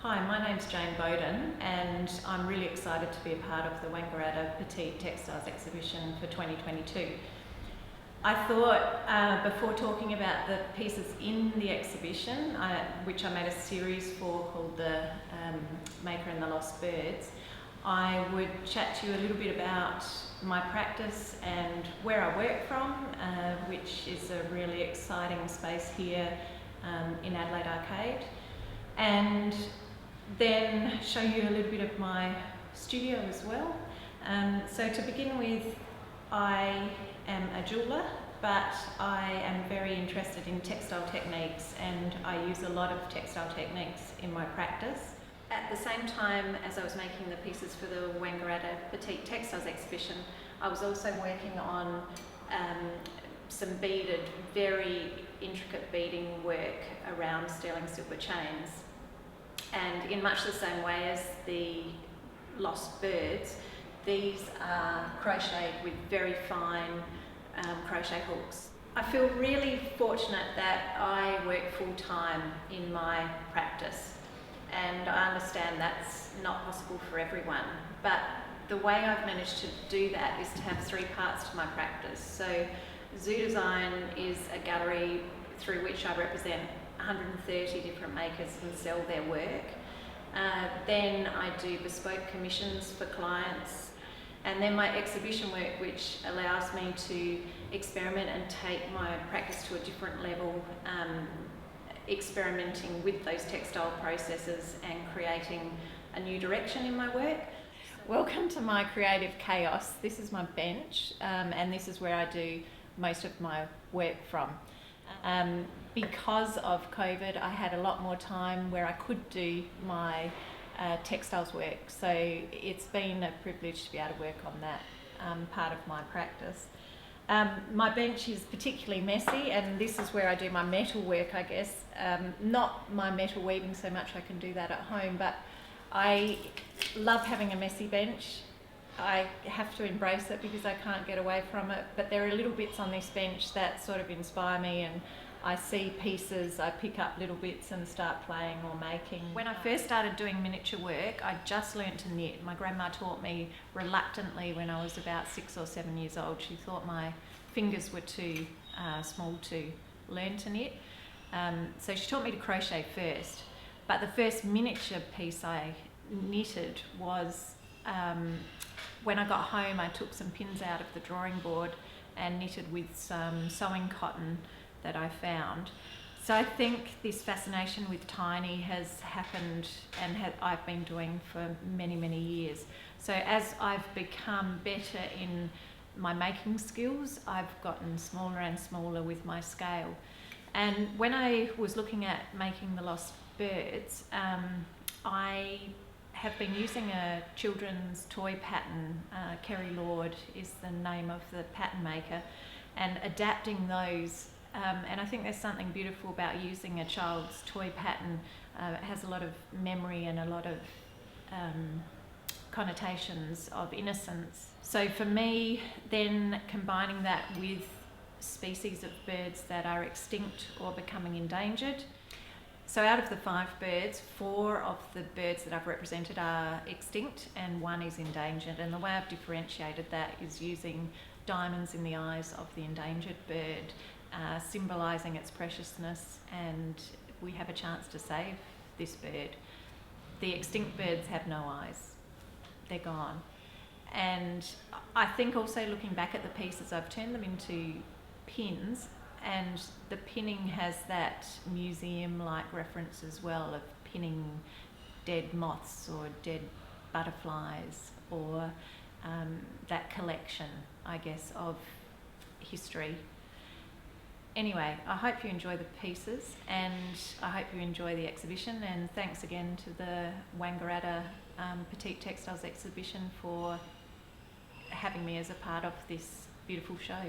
Hi, my name's Jane Bowden and I'm really excited to be a part of the Wangaratta Petite Textiles exhibition for 2022. I thought before talking about the pieces in the exhibition, which I made a series for called The Maker and the Lost Birds, I would chat to you a little bit about my practice and where I work from, which is a really exciting space here in Adelaide Arcade, and then show you a little bit of my studio as well. So to begin with, I am a jeweller, but I am very interested in textile techniques and I use a lot of textile techniques in my practice. At the same time as I was making the pieces for the Wangaratta Petite Textiles exhibition, I was also working on some beaded, very intricate beading work around sterling silver chains. And in much the same way as the Lost Birds, these are crocheted with very fine crochet hooks. I feel really fortunate that I work full-time in my practice, and I understand that's not possible for everyone, but the way I've managed to do that is to have three parts to my practice. So Zoo Design is a gallery through which I represent 130 different makers and sell their work. Then I do bespoke commissions for clients, and then my exhibition work, which allows me to experiment and take my practice to a different level, experimenting with those textile processes and creating a new direction in my work. Welcome to my creative chaos. This is my bench, and this is where I do most of my work from. Because of COVID, I had a lot more time where I could do my textiles work, so it's been a privilege to be able to work on that part of my practice. My bench is particularly messy, and this is where I do my metal work, I guess. Not my metal weaving so much, I can do that at home, but I love having a messy bench. I have to embrace it because I can't get away from it, but there are little bits on this bench that sort of inspire me, and I see pieces, I pick up little bits and start playing or making. When I first started doing miniature work, I just learnt to knit. My grandma taught me reluctantly when I was about 6 or 7 years old. She thought my fingers were too small to learn to knit. So she taught me to crochet first, but the first miniature piece I knitted was when I got home. I took some pins out of the drawing board and knitted with some sewing cotton that I found. So I think this fascination with tiny has happened and I've been doing for many, many years. So as I've become better in my making skills, I've gotten smaller and smaller with my scale. And when I was looking at making the Lost Birds, I have been using a children's toy pattern. Kerry Lord is the name of the pattern maker, and adapting those. And I think there's something beautiful about using a child's toy pattern. It has a lot of memory and a lot of connotations of innocence. So for me, then combining that with species of birds that are extinct or becoming endangered. So out of the 5 birds, 4 of the birds that I've represented are extinct and 1 is endangered. And the way I've differentiated that is using diamonds in the eyes of the endangered bird, symbolising its preciousness, and we have a chance to save this bird. The extinct birds have no eyes. They're gone. And I think also looking back at the pieces, I've turned them into pins, and the pinning has that museum-like reference as well of pinning dead moths or dead butterflies, or that collection, I guess, of history. Anyway, I hope you enjoy the pieces, and I hope you enjoy the exhibition, and thanks again to the Wangaratta Petite Textiles exhibition for having me as a part of this beautiful show.